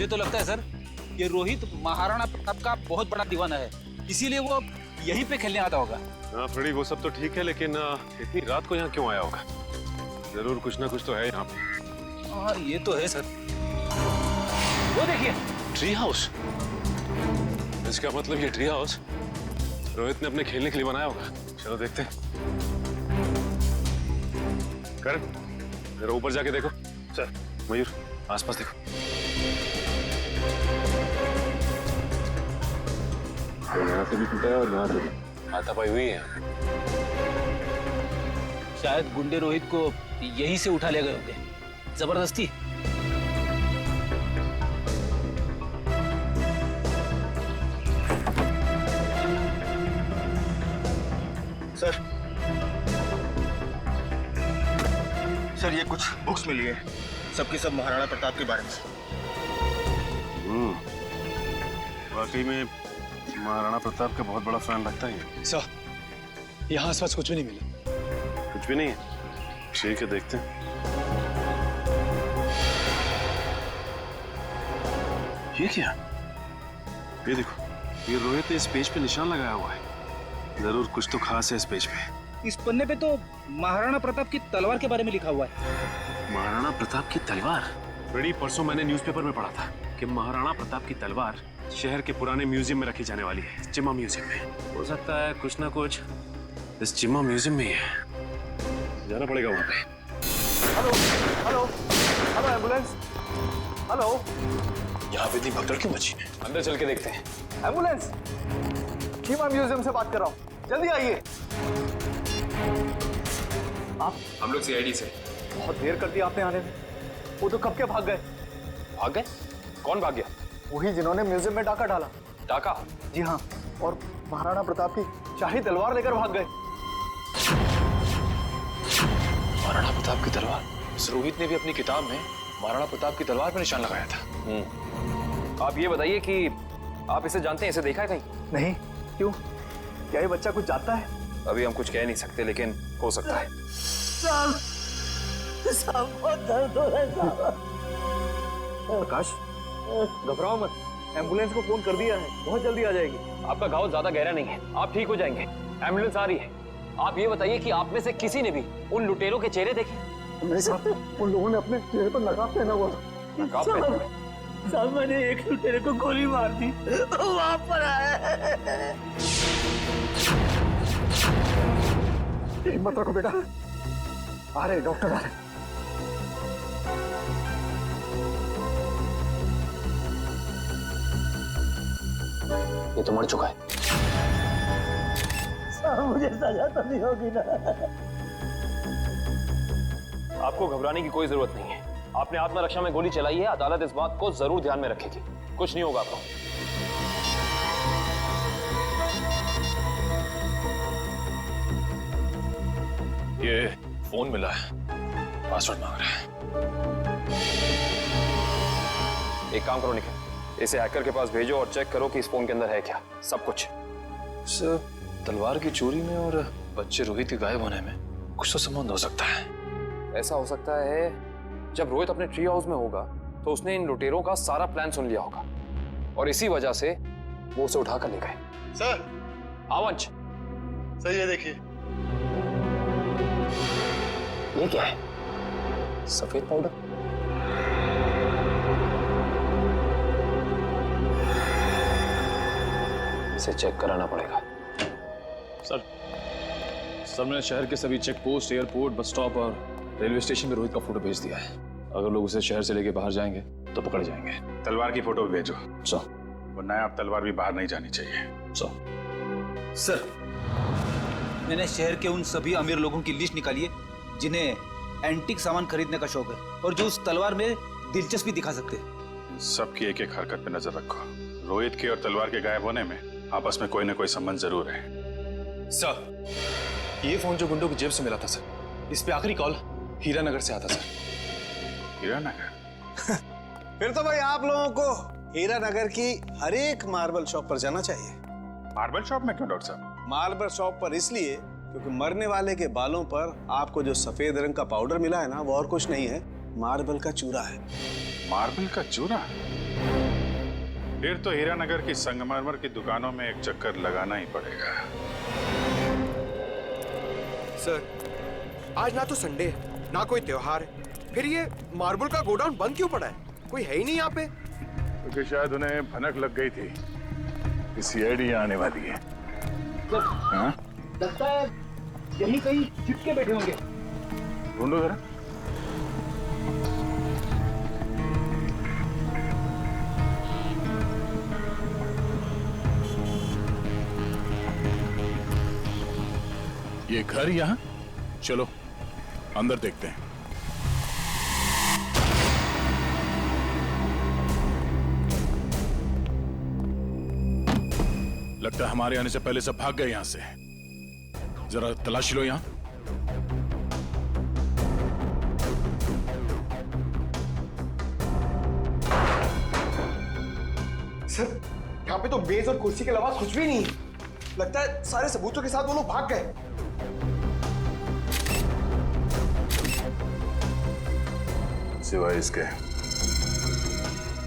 मुझे तो लगता है सर कि रोहित महाराणा प्रताप का बहुत बड़ा दीवाना है, इसीलिए वो यहीं पे खेलने आता होगा। हाँ फ्रेडी, वो सब तो ठीक है, लेकिन इतनी रात को यहाँ क्यों आया होगा? जरूर कुछ ना कुछ तो है यहाँ पे। हाँ ये तो है सर। वो देखिए ट्री हाउस। इसका मतलब ये ट्री हाउस रोहित ने अपने खेलने के लिए बनाया होगा। चलो देखते हैं। करण, जरा ऊपर जाके देखो। सर। मयूर, आसपास देखो। यहाँ से भी टूटा है और यहाँ से भी हाथापाई हुई है। शायद गुंडे रोहित को यहीं से उठा ले गए होंगे जबरदस्ती। सर ये कुछ बुक्स मिली है, सबकी सब महाराणा प्रताप के बारे में। वाकई में महाराणा प्रताप का बहुत बड़ा फैन लगता है। सर, यहाँ आसपास कुछ भी नहीं मिला। कुछ भी नहीं है? ठीक है, देखते हैं। ये क्या? ये देखो, ये रोहित ने इस पेज पे निशान लगाया हुआ है। जरूर कुछ तो खास है इस पेज पे। इस पन्ने पे तो महाराणा प्रताप की तलवार के बारे में लिखा हुआ है। महाराणा प्रताप की तलवार? बड़ी परसों मैंने न्यूज़पेपर में पढ़ा था कि महाराणा प्रताप की तलवार शहर के पुराने म्यूजियम में रखी जाने वाली है, चिम्मा म्यूजियम में। हो सकता है कुछ ना कुछ इस चिम्मा म्यूजियम में ही है। जाना पड़ेगा वहां पे। Hello hello hello, ambulance. Hello, यहाँ पे इतनी भगदड़ क्यों मची है? अंदर चल के देखते हैं। एम्बुलेंस। चिम्मा म्यूजियम से बात कर रहा हूँ, जल्दी आइए। आप? हम लोग सीआईडी से। बहुत देर कर दी आपने आने में। वो तो कब के भाग गए। भाग गए? कौन भाग गया? वही जिन्होंने म्यूजियम में डाका डाला। डाका? जी हाँ, और महाराणा प्रताप की शाही तलवार लेकर भाग गए। महाराणा प्रताप की तलवार? रोहित ने भी अपनी किताब में महाराणा प्रताप की तलवार पर निशान लगाया था। आप ये बताइए कि आप इसे जानते हैं, इसे देखा है कहीं? नहीं, क्यों? क्या ये बच्चा कुछ जानता है? अभी हम कुछ कह नहीं सकते, लेकिन हो सकता है। बहुत दर्द हो रहा है। प्रकाश, घबराओ मत, एम्बुलेंस को फोन कर दिया है, बहुत जल्दी आ जाएगी। आपका घाव ज्यादा गहरा नहीं है, आप ठीक हो जाएंगे। एम्बुलेंस आ रही है। आप ये बताइए कि आप में से किसी ने भी उन लुटेरों के चेहरे देखे? नहीं साहब, उन लोगों ने अपने चेहरे पर नकाब पहना हुआ था। नकाब पहना? साहब मैंने एक लुटेरे को गोली मार दी, वहां पर आया। हिम्मत रखो बेटा, आ रहे डॉक्टर आ रहे। ये तो मर चुका है। मुझे सजा तो नहीं होगी ना? आपको घबराने की कोई जरूरत नहीं है। आपने आत्मरक्षा में गोली चलाई है, अदालत इस बात को जरूर ध्यान में रखेगी। कुछ नहीं होगा आपको। ये फोन मिला है, पासवर्ड मांग रहा है। एक काम करो निखिल, इसे हैकर के पास भेजो और चेक करो कि इस फोन के अंदर है क्या, सब कुछ। सर, तलवार की चोरी में और बच्चे रोहित के गायब होने में कुछ तो संबंध हो सकता है। ऐसा हो सकता है जब रोहित अपने ट्री हाउस में होगा तो उसने इन लुटेरों का सारा प्लान सुन लिया होगा और इसी वजह से वो उसे उठाकर ले गए। सर, आवंश, सर ये देखिए। ये क्या है? सफेद पाउडर? इसे चेक कराना पड़ेगा। सर मैंने शहर के सभी check post, airport, bus stop और रेलवे स्टेशन पे रोहित का फोटो भेज दिया है। अगर लोग उसे शहर से लेके बाहर जाएंगे तो पकड़े जाएंगे। तलवार की फोटो भी भेजो। सर। वरना आप तलवार भी बाहर नहीं जानी चाहिए। सर, मैंने शहर के उन सभी अमीर लोगों की लिस्ट निकाली है जिन्हें एंटीक सामान खरीदने का शौक है और जो उस तलवार में दिलचस्पी दिखा सकते हैं। सबकी एक एक हरकत पे नजर रखो। रोहित के और तलवार के गायब होने में आपस में कोई ना कोई संबंध जरूर है। सर, ये फोन जो गुंडों की जेब से मिला था सर, इस पे आखिरी कॉल हीरानगर से आता सर। हीरानगर? फिर तो भाई आप लोगों को हीरानगर की हर एक मार्बल शॉप पर जाना चाहिए। मार्बल शॉप में क्यों डॉक्टर साहब? मार्बल शॉप पर इसलिए क्योंकि मरने वाले के बालों पर आपको जो सफेद रंग का पाउडर मिला है ना, वो और कुछ नहीं है, मार्बल का चूरा है। मार्बल का चूरा? फिर तो हीरानगर की संगमरमर की दुकानों में एक चक्कर लगाना ही पड़ेगा। सर, आज ना तो संडे है, ना कोई त्योहार है, फिर ये मार्बल का गोडाउन बंद क्यों पड़ा है? कोई है ही नहीं यहाँ पे। क्योंकि शायद उन्हें भनक लग गई थी कि सीआईडी यहाँ आने वाली है। हाँ? लगता है यही कहीं चिपके बैठे होंगे। ढूंढो जरा। ये घर यहाँ, चलो अंदर देखते हैं। लगता है हमारे आने से पहले सब भाग गए यहां से। जरा तलाशी लो यहां। सर, यहाँ पे तो मेज और कुर्सी के अलावा कुछ भी नहीं है। लगता है सारे सबूतों के साथ वो लोग भाग गए। सिवाय इसके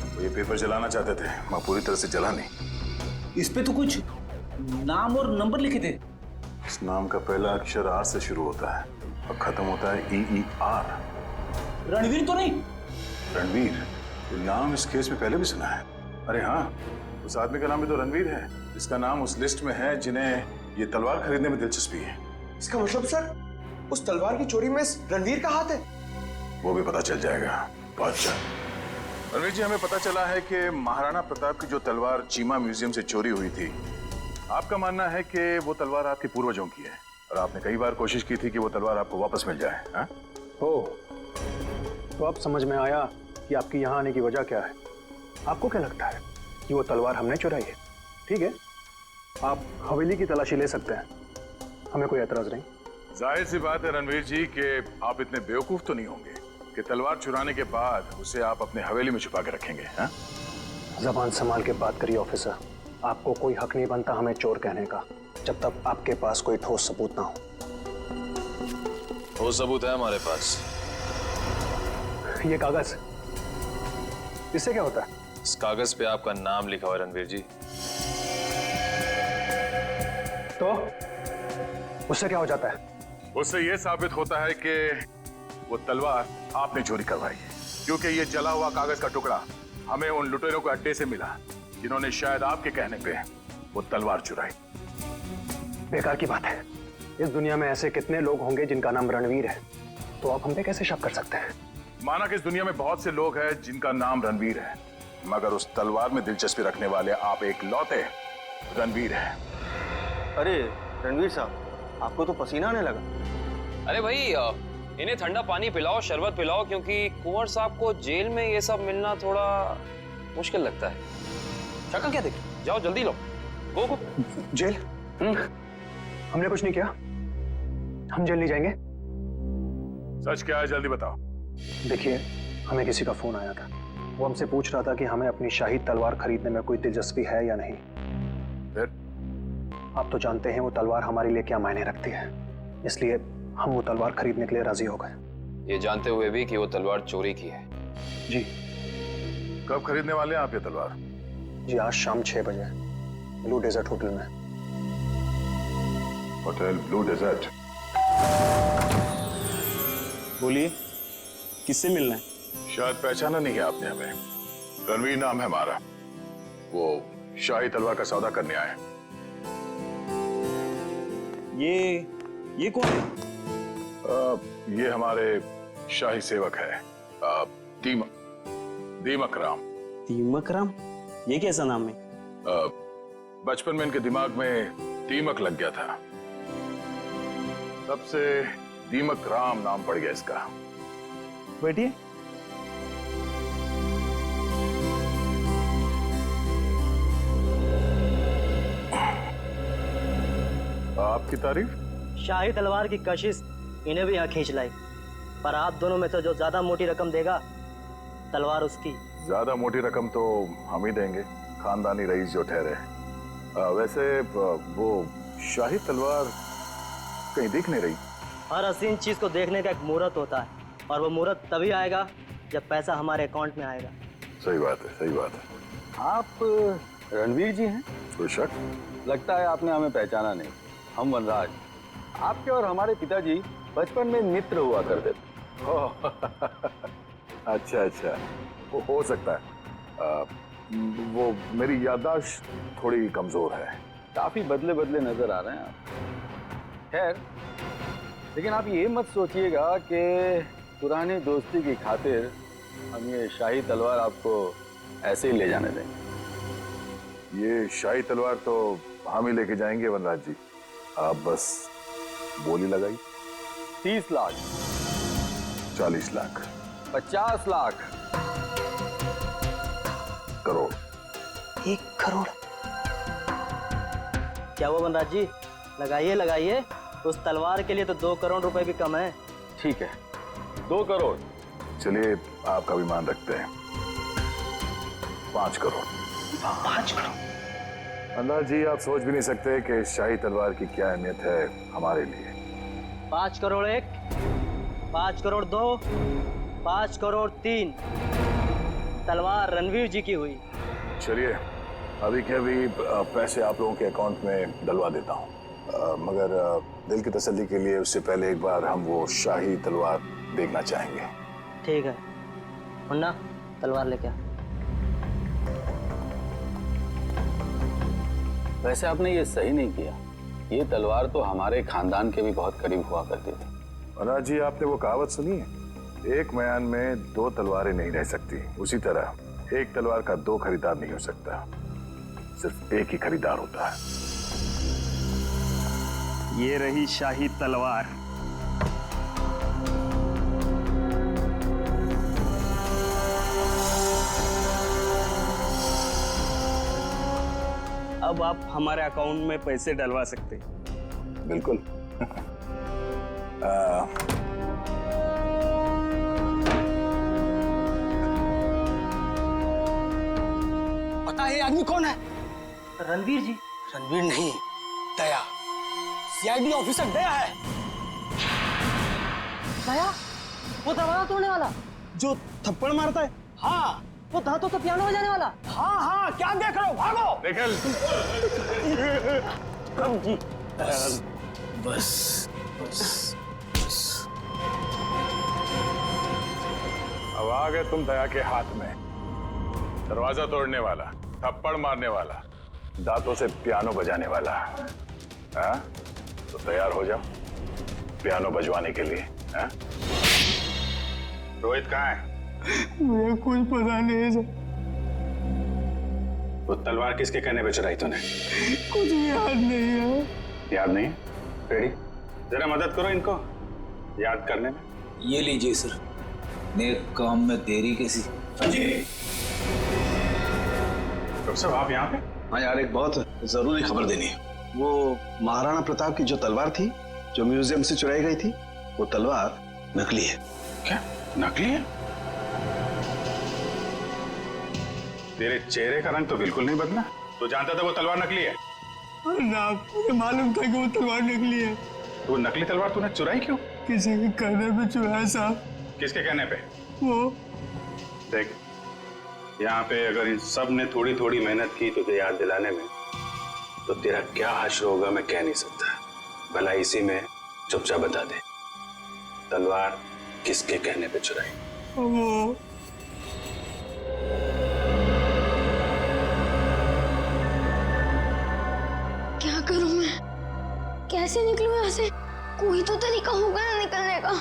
वो ये पेपर जलाना चाहते थे, मैं पूरी तरह से जला नहीं। इस पे तो कुछ नाम और नंबर लिखे थे। इस नाम का पहला अक्षर आर से शुरू होता है और खत्म होता है EER। रणवीर तो नहीं? रणवीर, ये नाम इस केस में पहले भी सुना है। अरे हाँ, उस आदमी का नाम भी तो रणवीर है, इसका नाम उस लिस्ट में है जिन्हें ये तलवार खरीदने में दिलचस्पी है। इसका मतलब सर, उस तलवार की चोरी में रणवीर का हाथ है? वो भी पता चल जाएगा। बादशाह रणवीर जी, हमें पता चला है कि महाराणा प्रताप की जो तलवार चीमा म्यूजियम से चोरी हुई थी, आपका मानना है कि वो तलवार आपके पूर्वजों की है और आपने कई बार कोशिश की थी कि वो तलवार आपको वापस मिल जाए। हाँ? तो अब समझ में आया कि आपकी यहाँ आने की वजह क्या है। आपको क्या लगता है कि वो तलवार हमने चुराई है? ठीक है, आप हवेली की तलाशी ले सकते हैं, हमें कोई एतराज नहीं। जाहिर सी बात है रणवीर जी कि आप इतने बेवकूफ तो नहीं होंगे कि तलवार चुराने के बाद उसे आप अपने हवेली में छुपा के रखेंगे। हाँ? जबान संभाल के बात करिए ऑफिसर। आपको कोई हक नहीं बनता हमें चोर कहने का, जब तक आपके पास कोई ठोस सबूत ना हो। ठोस सबूत है हमारे पास। ये कागज, इससे क्या होता है? इस कागज पे आपका नाम लिखा हुआ है रणवीर जी। तो उससे क्या हो जाता है? उससे यह साबित होता है कि वो तलवार आपने चोरी करवाई है, क्योंकि ये जला हुआ कागज का टुकड़ा हमें उन लुटेरों के अड्डे से मिला जिन्होंने शायद आपके कहने पे वो तलवार चुराई। बेकार की बात है। इस दुनिया में ऐसे कितने लोग होंगे जिनका नाम रणवीर है, तो आप हम पे कैसे शक कर सकते हैं? माना कि इस दुनिया में बहुत से लोग हैं जिनका नाम रणवीर है, मगर उस तलवार में दिलचस्पी रखने वाले आप एक लौते रणवीर हैं। अरे रणवीर साहब, आपको तो पसीना आने लगा। अरे भाई, इन्हें ठंडा पानी पिलाओ, शरबत पिलाओ, क्योंकि कुंवर साहब को जेल में ये सब मिलना थोड़ा मुश्किल लगता है। शक्ल क्या देख, जाओ जल्दी लो। गो गो। जेल? हमने कुछ नहीं किया, हम जेल नहीं जाएंगे। सच क्या है, जल्दी बताओ। देखिए, हमें किसी का फोन आया था, वो हमसे पूछ रहा था कि हमें अपनी शाही तलवार खरीदने में कोई दिलचस्पी है या नहीं। फिर? आप तो जानते हैं वो तलवार हमारे लिए क्या मायने रखती है, इसलिए हम वो तलवार खरीदने के लिए राजी हो गए। ये जानते हुए भी कि वो तलवार चोरी की है। जी। कब खरीदने वाले हैं आप ये तलवार? जी, आज शाम 6 बजे ब्लू डेजर्ट होटल में। Hotel blue desert. बोलिए, किससे मिलना है? शायद पहचाना नहीं है आपने हमें। रणवीर नाम है हमारा, वो शाही तलवार का सौदा करने आए। ये कौन है? ये हमारे शाही सेवक है, दीमक राम। दीमक राम? ये कैसा नाम है? बचपन में इनके दिमाग में दीमक लग गया था, तब से दीमक राम नाम पड़ गया इसका। बैठिए। आपकी तारीफ? शाही तलवार की कशिश इन्हें भी यहाँ खींच लाई, पर आप दोनों में से जो ज्यादा मोटी रकम देगा, तलवार उसकी। ज्यादा मोटी रकम तो हम ही देंगे, खानदानी रईस जो ठहरे। वैसे वो शाही तलवार कहीं दिख नहीं रही। हर हसीन चीज को देखने का एक मुहूर्त होता है, और वो मुहूर्त तभी आएगा जब पैसा हमारे अकाउंट में आएगा। सही बात है, सही बात है। आप रणवीर जी हैं? कोई शक? लगता है आपने हमें पहचाना नहीं। हम वनराज। आपके और हमारे पिताजी बचपन में मित्र हुआ करते थे। ओह, अच्छा अच्छा, वो हो सकता है। वो मेरी याददाश्त थोड़ी कमजोर है। काफी बदले बदले नजर आ रहे हैं आप। खैर, लेकिन आप ये मत सोचिएगा कि पुरानी दोस्ती की खातिर हम ये शाही तलवार आपको ऐसे ही ले जाने देंगे। ये शाही तलवार तो हम ही लेके जाएंगे वनराज जी, आप बस बोली लगाई। 30 लाख, 40 लाख, 50 लाख, करोड़। 1 करोड़? क्या वो वनराज जी, लगाइए लगाइए। उस तलवार के लिए तो 2 करोड़ रुपए भी कम है। ठीक है, 2 करोड़। चलिए आपका भी मान रखते हैं, 5 करोड़। 5 करोड़? वनराज जी, आप सोच भी नहीं सकते कि इस शाही तलवार की क्या अहमियत है हमारे लिए। 5 करोड़ 1, 5 करोड़ 2, 5 करोड़ 3। तलवार रणवीर जी की हुई। चलिए अभी के अभी पैसे आप लोगों के अकाउंट में डलवा देता हूँ, मगर दिल की तसल्ली के लिए उससे पहले एक बार हम वो शाही तलवार देखना चाहेंगे। ठीक है मुन्ना, तलवार लेके आ। वैसे आपने ये सही नहीं किया। ये तलवार तो हमारे खानदान के भी बहुत करीब हुआ करती थी। वनराज जी, आपने वो कहावत सुनी है, एक म्यान में 2 तलवारें नहीं रह सकती। उसी तरह एक तलवार का 2 खरीदार नहीं हो सकता, सिर्फ एक ही खरीदार होता है। ये रही शाही तलवार। अब आप हमारे अकाउंट में पैसे डलवा सकते हैं। बिल्कुल। पता है ये आदमी कौन है? रणवीर जी। रणवीर नहीं, दया। सीआईडी ऑफिसर दया है। दया? वो दरवाजा तोड़ने वाला जो थप्पड़ मारता है? हाँ, वो दांतों का पियानो बजाने वाला। हाँ हाँ, क्या देख रहे हो? भागो। निकल। कब जी? बस अब आ गए तुम दया के हाथ में। दरवाजा तोड़ने वाला, थप्पड़ मारने वाला, दांतों से पियानो बजाने वाला। हाँ? तो तैयार हो जाओ पियानो बजवाने के लिए। हाँ? रोहित कहाँ है? मुझे कुछ पता नहीं है सर। वो तलवार किसके कहने पे चुराई तूने? कुछ याद नहीं है। याद नहीं? रेडी, जरा मदद करो इनको याद करने में। ये लीजिए सर, नेक काम में देरी कैसी। डॉक्टर साहब आप यहाँ पे? हाँ यार, एक बहुत जरूरी खबर देनी है। वो महाराणा प्रताप की जो तलवार थी, जो म्यूजियम से चुराई गई थी, वो तलवार नकली है। क्या नकली है? तेरे चेहरे का रंग तो बिल्कुल नहीं बदला। तू जानता था वो तलवार नकली है? ना, मुझे मालूम था कि वो तलवार नकली है। तो वो नकली तलवार तूने चुराई क्यों? किसी के कहने पे चुराया साहब। किसके कहने पे? वो देख, यहाँ पे अगर इन सब ने थोड़ी थोड़ी मेहनत की तुझे याद दिलाने में, तो तेरा क्या हश्र होगा मैं कह नहीं सकता। भला इसी में चुपचाप बता दे, तलवार किसके कहने पे चुराई? वो क्या करूं मैं? कैसे निकलूं यहाँ से? कोई तो तरीका होगा ना निकलने का।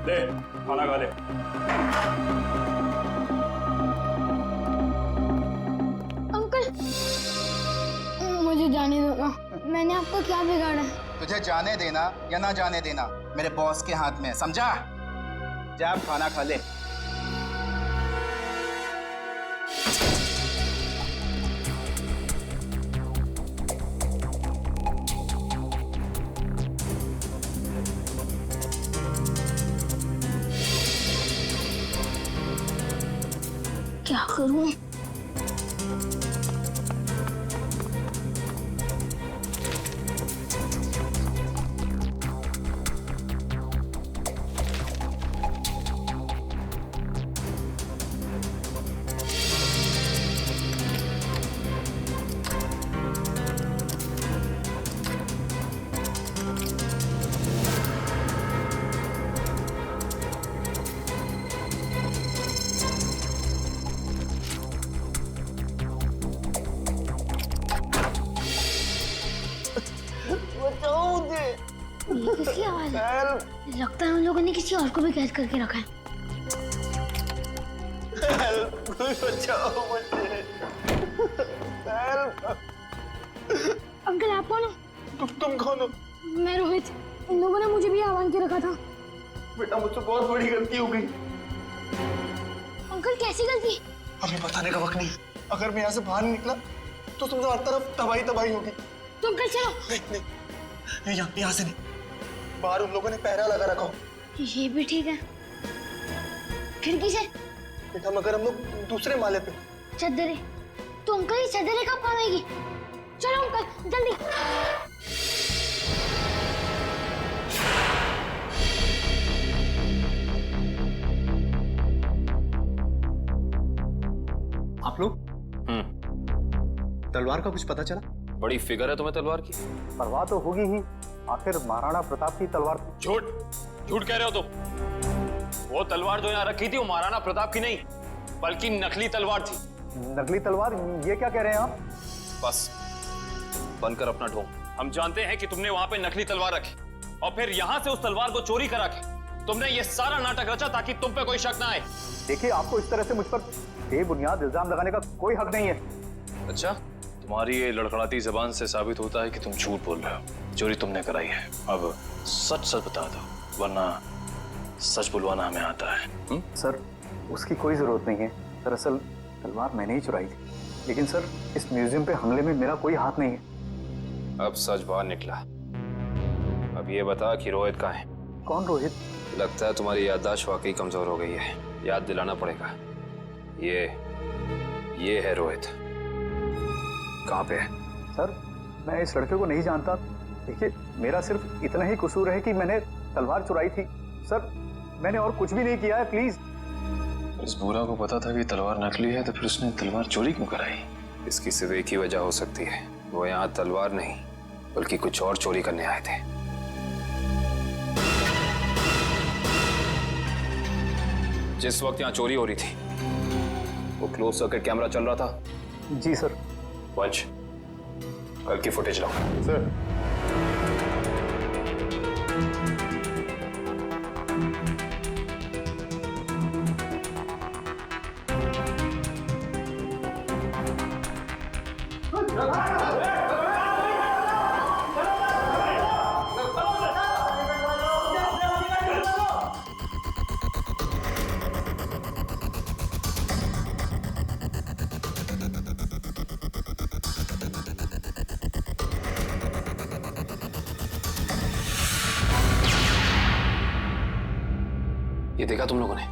ले, खाना खा ले। अंकल, मुझे जाने दो ना। मैंने आपको क्या बिगाड़ा? तुझे जाने देना या ना जाने देना मेरे बॉस के हाथ में है, समझा? जा आप खाना खा ले। क्या करूं? ये किसकी आवाज है? लगता है उन लोगों ने किसी और को भी कैद करके रखा है। बचाओ मुझे। अंकल आप कौन हो? तुम कौन हो? मैं रोहित। इन लोगों ने मुझे भी आह्वान के रखा था। बेटा मुझसे बहुत बड़ी गलती हो गई। अंकल कैसी गलती? हमें बताने का वक्त नहीं। अगर मैं यहाँ से बाहर नहीं निकला तो तुमसे हर तरफ तबाही तबाही होगी। तो अंकल चलो। नहीं, यहाँ से नहीं। बाहर उन लोगों ने पहरा लगा रखा हो। ये भी ठीक है। खिड़की से? बेटा मगर हम लोग दूसरे माले पे। चद्दरे? तो अंकल ये चद्दरे कब काम आएगी? चलो अंकल जल्दी। आप लोग तलवार का कुछ पता चला? बड़ी फिगर है तुम्हें तलवार की। परवाह तो होगी ही, आखिर महाराणा प्रताप की तलवार थी। झूठ कह रहे हो तुम। वो तलवार जो यहाँ रखी थी वो महाराणा प्रताप की नहीं बल्कि नकली तलवार थी। नकली तलवार? ये क्या कह रहे हैं आप? बस बनकर अपना ढोंग। हम जानते हैं कि तुमने वहां पे नकली तलवार रखी और फिर यहाँ से उस तलवार को चोरी करा के तुमने ये सारा नाटक रचा ताकि तुम पे कोई शक ना आए। देखिए, आपको इस तरह से मुझ पर बेबुनियाद इल्जाम लगाने का कोई हक नहीं है। अच्छा, तुम्हारी ये लड़खड़ाती जबान से साबित होता है कि तुम झूठ बोल रहे हो। चोरी तुमने कराई है। अब सच सच बता दो, वरना सच बुलवाना हमें आता है। सर, उसकी कोई जरूरत नहीं है। दरअसल तलवार मैंने ही चुराई थी। लेकिन सर, इस म्यूजियम पे हमले में मेरा कोई हाथ नहीं है। अब सच बाहर निकला। अब ये बता कि रोहित कहाँ है? कौन रोहित? लगता है तुम्हारी याददाश्त वाकई कमजोर हो गई है। याद दिलाना पड़ेगा। ये है रोहित। कहाँ पे है? सर, मैं इस लड़के को नहीं जानता। देखिए, मेरा सिर्फ इतना ही कसूर है कि मैंने तलवार चुराई थी। सर, मैंने और कुछ भी नहीं किया है, प्लीज। इस बूढ़ा को पता था कि तलवार नकली है, तो फिर उसने तलवार चोरी क्यों कराई? इसकी सिर्फ एक ही वजह हो सकती है। वो यहाँ तलवार नहीं बल्कि कुछ और चोरी करने आए थे। जिस वक्त यहाँ चोरी हो रही थी वो क्लोज सर्किट कैमरा चल रहा था। जी सर। वंश, कल की फुटेज लाओ। सर। ये देखा तुम लोगों ने?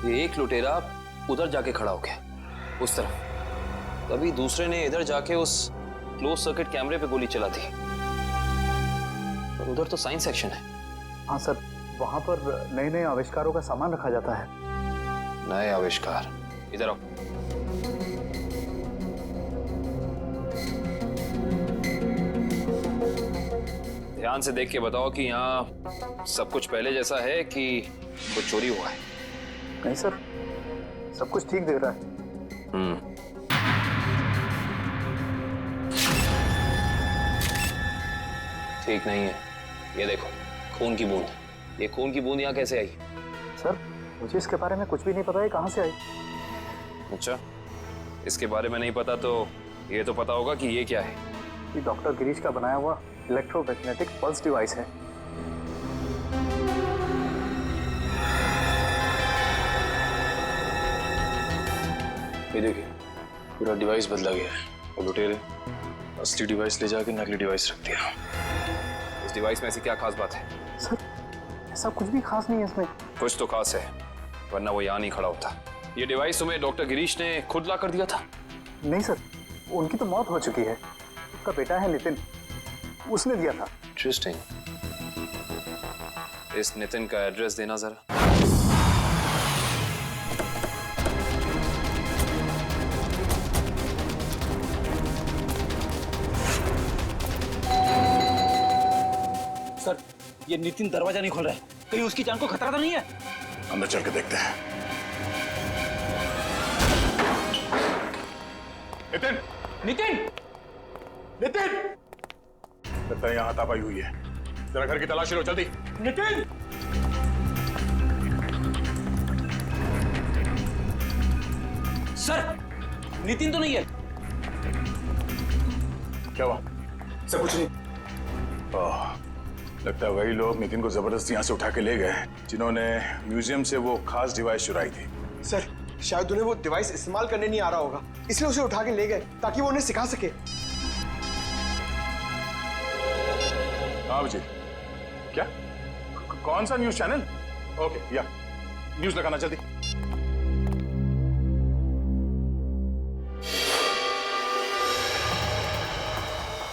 ये एक लुटेरा उधर जाके खड़ा हो गया उस तरफ, तभी दूसरे ने इधर जाके उस क्लोज सर्किट कैमरे पे गोली चला दी। पर उधर तो साइंस सेक्शन है। हाँ सर, वहां पर नए नए आविष्कारों का सामान रखा जाता है। नए आविष्कार? इधर आओ। ध्यान से देख के बताओ कि यहाँ सब कुछ पहले जैसा है कि कुछ चोरी हुआ है? नहीं सर, सब कुछ ठीक दिख रहा है। ठीक नहीं है। ये देखो, खून की बूंद। ये खून की बूंद यहाँ कैसे आई? सर, मुझे इसके बारे में कुछ भी नहीं पता है, कहाँ से आई। अच्छा, इसके बारे में नहीं पता तो ये तो पता होगा कि ये क्या है। ये डॉक्टर गिरीश का बनाया हुआ इलेक्ट्रोमैग्नेटिक पल्स डिवाइस है। ये देखिए, पूरा डिवाइस बदला गया है और लुटेरे असली डिवाइस ले जाके नकली डिवाइस रख दिया। इस डिवाइस में ऐसी क्या खास बात है? सर, ऐसा कुछ भी खास नहीं है इसमें। कुछ तो खास है, वरना वो यहाँ नहीं खड़ा होता। ये डिवाइस तुम्हें डॉक्टर गिरीश ने खुद ला कर दिया था? नहीं सर, उनकी तो मौत हो चुकी है। उनका बेटा है नितिन, उसने दिया था। इंटरेस्टिंग। इस नितिन का एड्रेस देना जरा। सर, ये नितिन दरवाजा नहीं खोल रहा है। कहीं उसकी जान को खतरा तो नहीं है? अंदर चल के देखते हैं। नितिन! नितिन! नितिन! लगता है यहाँ हाथापाई हुई है। जरा घर की तलाशी लो जल्दी। नितिन! सर, नितिन तो नहीं है। क्या हुआ? सर कुछ नहीं। लगता है वही लोग नितिन को जबरदस्ती यहाँ से उठा के ले गए जिन्होंने म्यूजियम से वो खास डिवाइस चुराई थी। सर शायद उन्हें वो डिवाइस इस्तेमाल करने नहीं आ रहा होगा, इसलिए उसे उठा के ले गए ताकि वो उन्हें सिखा सके। हाँ अभिजीत, क्या? कौन सा न्यूज चैनल? ओके, या न्यूज लगाना जल्दी।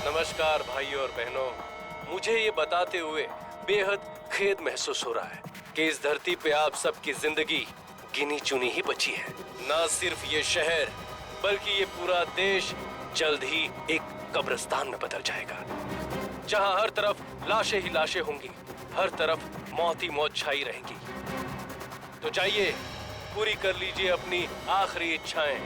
नमस्कार भाइयों और बहनों, मुझे ये बताते हुए बेहद खेद महसूस हो रहा है कि इस धरती पे आप सबकी जिंदगी गिनी चुनी ही बची है। न सिर्फ ये शहर बल्कि ये पूरा देश जल्द ही एक कब्रिस्तान में बदल जाएगा, जहां हर तरफ लाशें ही लाशें होंगी, हर तरफ मौत ही मौत छाई रहेगी। तो जाइए पूरी कर लीजिए अपनी आखिरी इच्छाएं,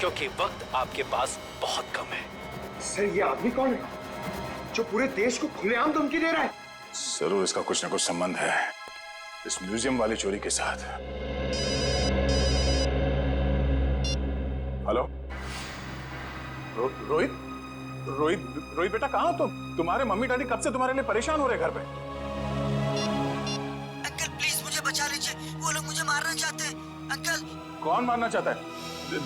क्योंकि वक्त आपके पास बहुत कम है। सर ये आदमी कौन है जो पूरे देश को खुलेआम धमकी दे रहा है? जरूर इसका कुछ ना कुछ संबंध है इस म्यूजियम वाली चोरी के साथ। हेलो रोहित? रोहित बेटा कहाँ हो तुम? तुम्हारे मम्मी डैडी कब से तुम्हारे लिए परेशान हो रहे घर पे? अंकल प्लीज मुझे बचा लीजिए, वो लोग मुझे मारना चाहते हैं। अंकल। कौन मारना चाहता है?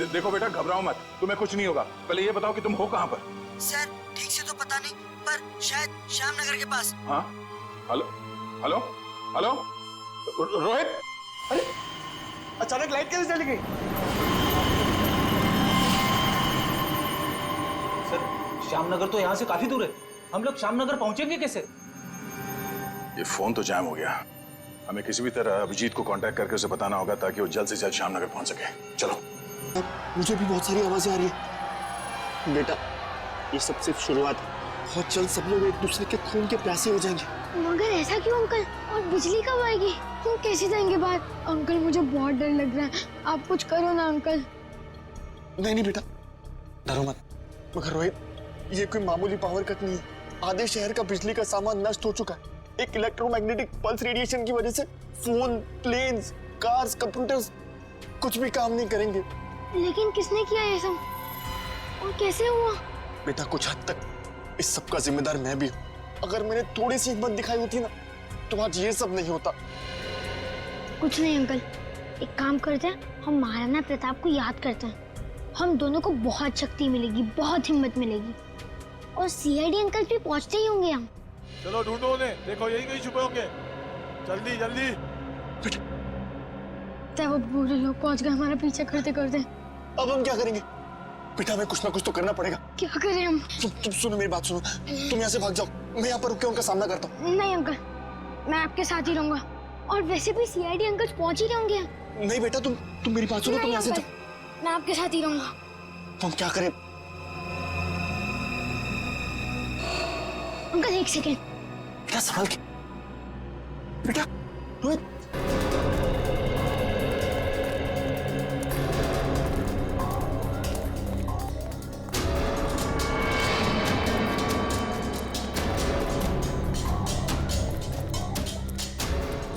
देखो बेटा घबराओ मत, तुम्हें कुछ नहीं होगा। पहले ये बताओ कि तुम हो कहाँ पर? सर ठीक से तो पता नहीं, पर शायद श्यामनगर के पास। हाँ हेलो हेलो हेलो रोहित? अरे अचानक लाइट कैसे चली गई? सर श्यामनगर तो यहाँ से काफी दूर है, हम लोग श्यामनगर पहुंचेंगे कैसे? ये फोन तो जैम हो गया। हमें किसी भी तरह अभिजीत को कांटेक्ट करके उसे बताना होगा ताकि वो जल्द से जल्द श्यामनगर पहुंच सके। चलो। मुझे भी बहुत सारी आवाजें आ रही है। बेटा ये सब सिर्फ शुरुआत है, बहुत जल्द सब लोग एक दूसरे के खून के प्यासे हो जाएंगे। मगर ऐसा क्यों अंकल? और बिजली कब आएगी? तुम कैसे जाएंगे बाहर? अंकल मुझे बहुत डर लग रहा है, आप कुछ करो ना अंकल। नहीं बेटा डरो मत। मगर रोहित ये कोई मामूली पावर कट नहीं है। आधे शहर का बिजली का सामान नष्ट हो चुका है। एक इलेक्ट्रोमैग्नेटिक पल्स रेडिएशन की वजह से फोन, प्लेन्स, कार्स, कंप्यूटर्स कुछ भी काम नहीं करेंगे। लेकिन किसने किया ये सब और कैसे हुआ? बेटा कुछ हद तक इस सब का जिम्मेदार मैं भी हूँ। अगर मैंने थोड़ी सी हिम्मत दिखाई होती ना तो आज ये सब नहीं होता। कुछ नहीं अंकल, एक काम करते हैं, हम महाराणा प्रताप को याद करते हैं। हम दोनों को बहुत शक्ति मिलेगी, बहुत हिम्मत मिलेगी, और सीआईडी अंकल भी पहुंचते ही होंगे। हम चलो ढूंढो उन्हें, देखो यही कहीं छुपे होंगे। जल्दी जल्दी। वो बुरे लोग पहुंच गए हमारा पीछा करते करते। अब हम क्या करेंगे? बेटा हमें कुछ ना कुछ तो करना पड़ेगा। क्या करें हम? तुम सुनो मेरी बात सुनो, तुम यहाँ से भाग जाओ, मैं यहाँ पर रुक के उनका सामना करता हूँ। नहीं अंकल, मैं आपके साथ ही रहूंगा, और वैसे भी सीआईडी अंकल पहुंच ही होंगे। नहीं बेटा तुम मेरी बात सुनो, तुम यहाँ से जाओ। मैं आपके साथ ही रहूंगा। तुम क्या करें? अंकल एक सेकेंड। बेटा संभाल के। बेटा रोहित।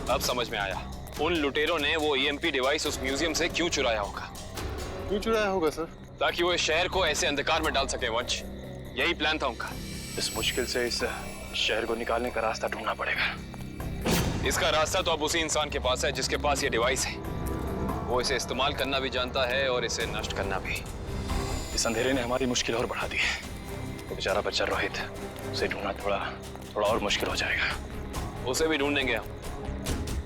अब समझ में आया, उन लुटेरों ने वो ईएमपी डिवाइस उस म्यूजियम से क्यों चुराया होगा। क्यों चुराया होगा सर? ताकि वो इस शहर को ऐसे अंधकार में डाल सके वंश। यही प्लान था उनका। इस मुश्किल से इस शहर को निकालने का रास्ता ढूंढना पड़ेगा। इसका रास्ता तो अब उसी इंसान के पास है जिसके पास ये डिवाइस है। वो इसे इस्तेमाल करना भी जानता है और इसे नष्ट करना भी। इस अंधेरे ने हमारी मुश्किल और बढ़ा दी है। तो बेचारा बच्चा रोहित, उसे ढूंढना थोड़ा और मुश्किल हो जाएगा। उसे भी ढूंढेंगे हम,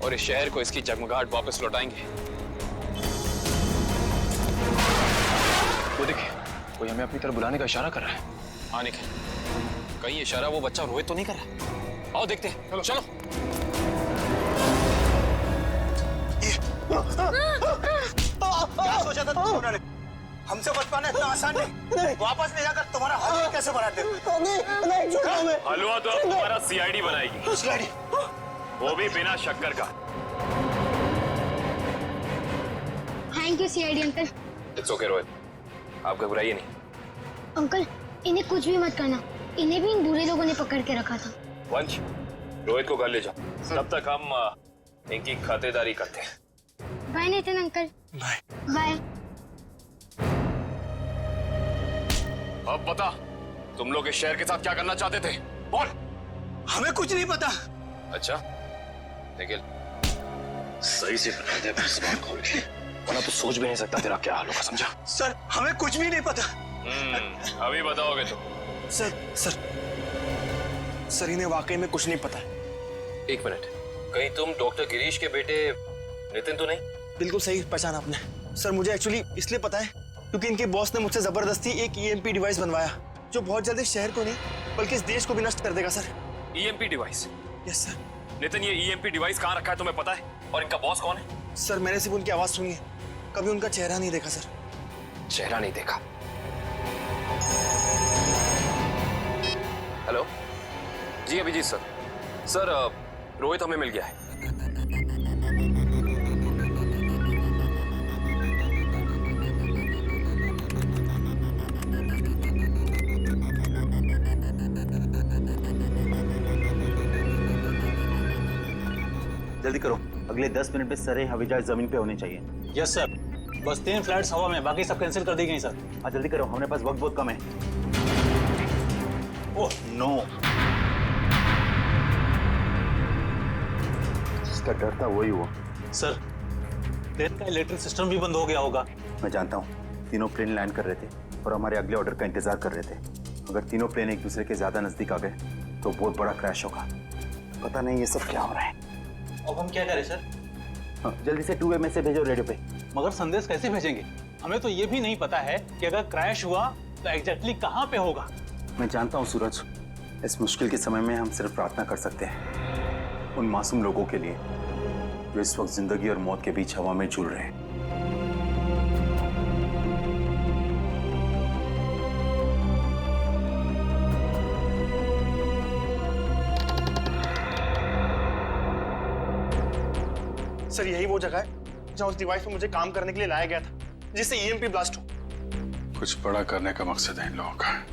और इस शहर को इसकी जगमगाहट वापस लौटाएंगे। वो देखिए, कोई हमें अपनी तरफ बुलाने का इशारा कर रहा है। आने के कहीं इशारा वो बच्चा रोहित तो नहीं कर रहा? आओ देखते हैं। चलो। क्या सोचा था तुमने? हमसे बच पाना इतना आसान नहीं। वापस ले जाकर तुम्हारा हलवा कैसे बनाते हो? हलवा तो अब तुम्हारा सीआईडी बनाएगी। सीआईडी? वो भी बिना शक्कर का। Thank you CID uncle. It's okay Rohit, आप घबराइए नहीं। अंकल इन्हें कुछ भी मत करना, इन्हें भी इन बुरे लोगों ने पकड़ के रखा था। वंश, रोहित को घर ले जाओ, तब तक हम इनकी खातिरदारी करते हैं। Bye Nitin uncle. Bye. Bye. अब बता, तुम लोग इस शहर के साथ क्या करना चाहते थे? बोल। हमें कुछ नहीं पता। अच्छा, निखिल सही से बता दे अपनी जुबान खोल के, वरना तो सोच भी नहीं सकता तेरा क्या हाल होगा, समझा? सर हमें कुछ भी नहीं पता। अभी बताओगे तो। सर इन्हें वाकई में कुछ नहीं पता है। एक मिनट, कहीं तुम डॉक्टर गिरीश के बेटे नितिन तो नहीं? बिल्कुल सही पहचाना आपने। सर मुझे एक्चुअली इसलिए पता है क्योंकि इनके बॉस ने मुझसे जबरदस्ती एक ईएमपी डिवाइस बनवाया जो बहुत जल्द इस शहर को नहीं बल्कि इस देश को भी नष्ट कर देगा sir. EMP device? Yes sir. Nitin, ये ईएमपी डिवाइस कहाँ रखा है तुम्हें पता है? और इनका बॉस कौन है? सर मैंने सिर्फ उनकी आवाज सुनी है, कभी उनका चेहरा नहीं देखा सर। चेहरा नहीं देखा? हेलो जी, अभिजीत सर। सर रोहित हमें मिल गया है। जल्दी करो, अगले 10 मिनट में सारे हवाई जमीन पे होने चाहिए। Yes sir. बस 3 फ्लाइट्स हवा में, बाकी सब कैंसिल कर दी गई सर। हाँ जल्दी करो, हमारे पास वक्त बहुत कम है। ओह नो, जिसका डर था वही हुआ। सर प्लेन का इलेक्ट्रिक सिस्टम भी बंद हो गया होगा। मैं जानता हूँ, तीनों प्लेन लैंड कर रहे थे और हमारे अगले ऑर्डर का इंतजार कर रहे थे। अगर तीनों प्लेन एक दूसरे के ज्यादा नजदीक आ गए तो बहुत बड़ा क्रैश होगा। पता नहीं ये सब क्या हो रहा है। अब हम क्या करें सर? हाँ, जल्दी से 2 वे मैसेज भेजो रेडियो पे। मगर संदेश कैसे भेजेंगे? हमें तो ये भी नहीं पता है कि अगर क्रैश हुआ तो एग्जैक्टली कहाँ पे होगा। मैं जानता हूँ सूरज, इस मुश्किल के समय में हम सिर्फ प्रार्थना कर सकते हैं उन मासूम लोगों के लिए जो इस वक्त जिंदगी और मौत के बीच हवा में झूल रहे हैं। सर यही वो जगह है जहाँ उस डिवाइस पे मुझे काम करने के लिए लाया गया था जिससे ईएमपी ब्लास्ट हो। कुछ बड़ा करने का मकसद है इन लोगों का।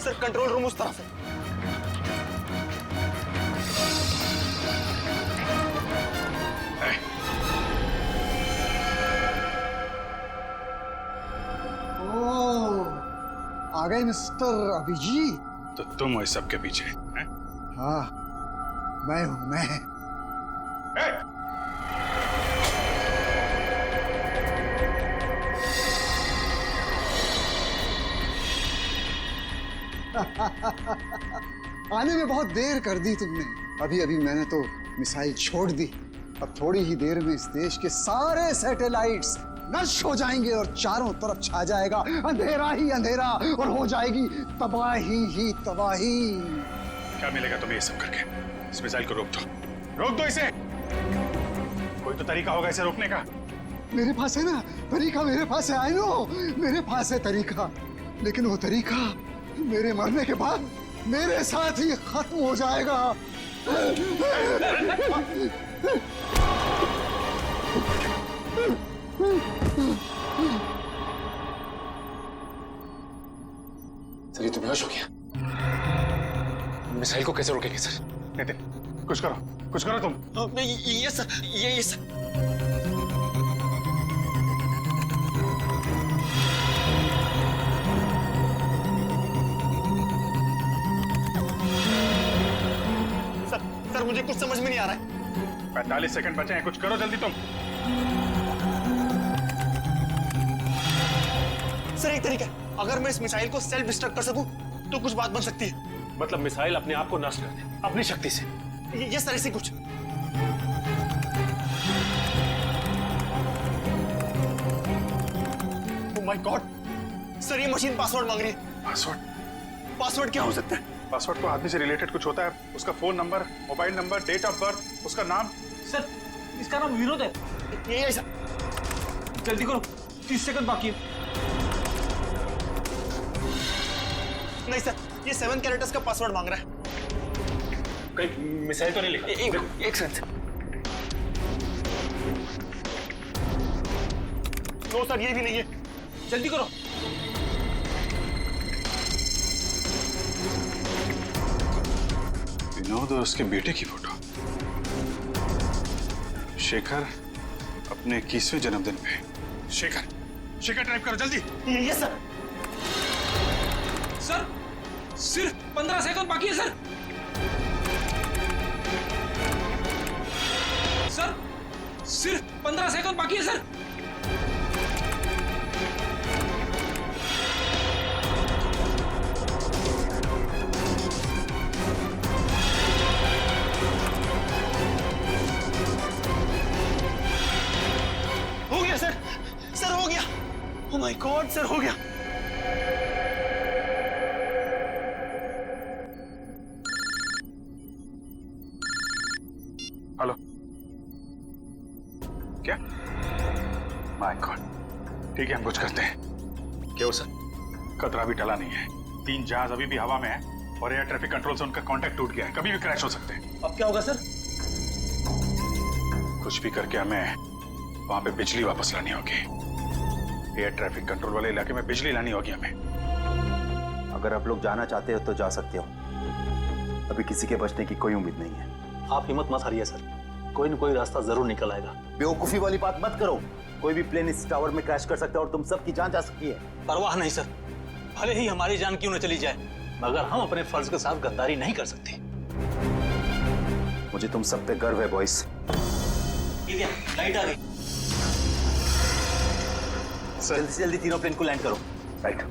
सर कंट्रोल रूम उस तरफ है। आ गए मिस्टर अभिजीत। तो तुम इस सब के पीछे हैं? हाँ मैं हूं मैं। आने में बहुत देर कर दी तुमने। अभी अभी मैंने तो मिसाइल छोड़ दी। अब थोड़ी ही देर में इस देश के सारे सैटेलाइट्स नष्ट हो जाएंगे और चारों तरफ छा जाएगा अंधेरा ही अंधेरा और हो जाएगी तबाही ही तबाही। क्या मिलेगा तुम्हें ये सब करके? इस मिसाइल को रोक दो, रोक दो इसे। कोई तो तरीका होगा इसे रोकने का। मेरे पास है ना तरीका, मेरे पास है। आई नो मेरे पास है तरीका, लेकिन वो तरीका मेरे मरने के बाद मेरे साथ ही खत्म हो जाएगा। सर ये तो बेहोश हो गया। मिसाइल को कैसे रोकेंगे सर? नितिन कुछ करो तुम। ये सर ये सर। सर मुझे कुछ समझ में नहीं आ रहा है। 45 सेकंड बचे हैं, कुछ करो जल्दी तुम। सर एक तरीका है, अगर मैं इस मिसाइल को सेल्फ डिस्ट्रक्ट कर सकूं तो कुछ बात बन सकती है। मतलब मिसाइल अपने आप को नष्ट कर दे अपनी शक्ति से? ये सर ऐसे कुछ। ओह माय गॉड सर ये मशीन पासवर्ड मांग रही है। पासवर्ड? पासवर्ड क्या हो सकता है? पासवर्ड तो आदमी से रिलेटेड कुछ होता है, उसका phone number, mobile number, date of birth, उसका नाम। सर इसका नाम विनोद है। ये ऐसा जल्दी करो, 30 सेकंड बाकी है। नहीं सर, ये 7 कैरेक्टर्स का पासवर्ड मांग रहा है। कहीं मिसाइल तो नहीं लिखा? एक सेकंड। नो सर, ये भी नहीं है। जल्दी करो। विनोद और उसके बेटे की फोटो। शेखर अपने 21वें जन्मदिन पे। शेखर, शेखर टाइप करो जल्दी। ये सर। सर सिर्फ 15 सेकंड बाकी है सर। सर सिर्फ 15 सेकंड बाकी है सर। हो गया सर, सर हो गया। ओह माय गॉड सर, हो गया। हेलो, क्या? माय गॉड, ठीक है हम कुछ करते हैं। क्या हो सर? खतरा भी टला नहीं है, 3 जहाज अभी भी हवा में है और एयर ट्रैफिक कंट्रोल से उनका कांटेक्ट टूट गया है, कभी भी क्रैश हो सकते हैं। अब क्या होगा सर? कुछ भी करके हमें वहां पे बिजली वापस लानी होगी। एयर ट्रैफिक कंट्रोल वाले इलाके में बिजली लानी होगी हमें। अगर आप लोग जाना चाहते हो तो जा सकते हो, अभी किसी के बचने की कोई उम्मीद नहीं है। आप हिम्मत मत हारिए सर, कोई न कोई रास्ता जरूर निकल आएगा। बेवकूफी वाली बात मत करो, कोई भी प्लेन इस टावर में क्रैश कर सकता है और तुम सबकी जान जा सकती है। परवाह नहीं सर, भले ही हमारी जान क्यों न चली जाए, मगर हम अपने फर्ज के साथ गद्दारी नहीं कर सकते। मुझे तुम सब पे गर्व है बॉयज। लाइट आ गई। जल्दी से जल्दी तीनों प्लेन को लैंड करो। राइट।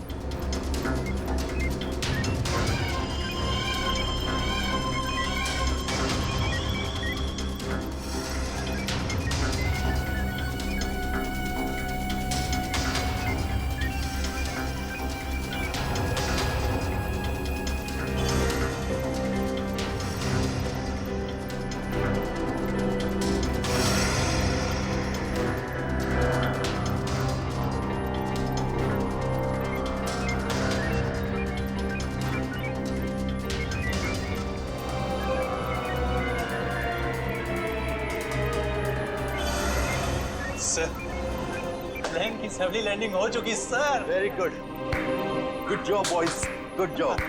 सर प्लेन की सफली लैंडिंग हो चुकी sir. Very good, good job boys, good job.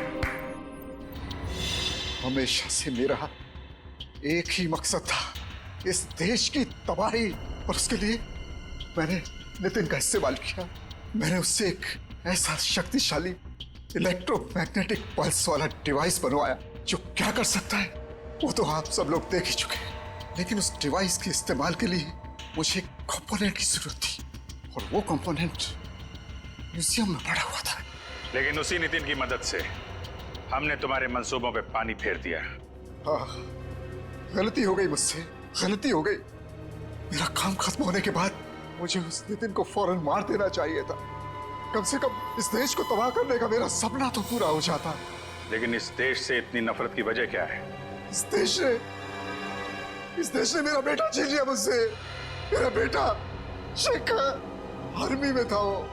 हमेशा से मेरा एक ही मकसद था, इस देश की तबाही, और उसके लिए मैंने नितिन का इस्तेमाल किया। मैंने उससे एक ऐसा शक्तिशाली इलेक्ट्रोमैग्नेटिक पल्स वाला डिवाइस बनवाया जो क्या कर सकता है वो तो आप सब लोग देख ही चुके हैं। लेकिन उस डिवाइस के इस्तेमाल के लिए मुझे एक कंपोनेंट की जरूरत थी, और वो कंपोनेंट म्यूजियम में पड़ा हुआ था। लेकिन उसी नितिन की मदद से हमने तुम्हारे मंसूबों पे पानी फेर दिया। हाँ, गलती हो गई मुझसे, गलती हो गई। मेरा काम खत्म होने के बाद मुझे उस नितिन को फौरन मार देना चाहिए था। कम से कम इस देश को तबाह करने का मेरा सपना तो पूरा हो जाता। लेकिन इस देश से इतनी नफरत की वजह क्या है? इस देश ने मेरा बेटा छीन लिया मुझसे। मेरा बेटा शेखर आर्मी में था, वो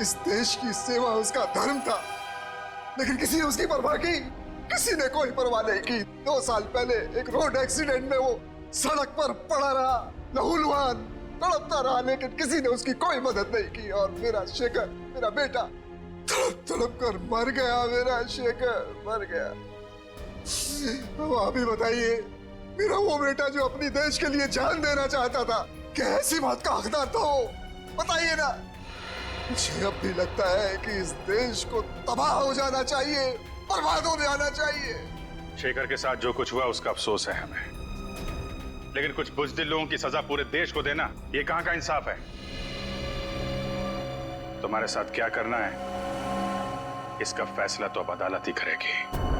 इस देश की सेवा उसका धर्म था, लेकिन किसी ने उसकी परवाह की? किसी ने कोई परवाह नहीं की। 2 साल पहले एक रोड एक्सीडेंट में वो सड़क पर पड़ा रहा, लहूलुहान तड़पता रहा, लेकिन किसी ने उसकी कोई मदद नहीं की। और मेरा शेखर, मेरा बेटा तड़प तड़प कर मर गया। मेरा शेखर मर गया। अब आप ही बताइए, मेरा वो बेटा जो अपनी देश के लिए जान देना चाहता था, क्या ऐसी बात का हकदार था वो? बताइए ना। मुझे अब भी लगता है कि इस देश को तबाह हो जाना चाहिए, बर्बाद हो जाना चाहिए। शेखर के साथ जो कुछ हुआ उसका अफसोस है हमें, लेकिन कुछ बुज़दिल लोगों की सजा पूरे देश को देना ये कहां का इंसाफ है? तुम्हारे साथ क्या करना है इसका फैसला तो अब अदालत ही करेगी।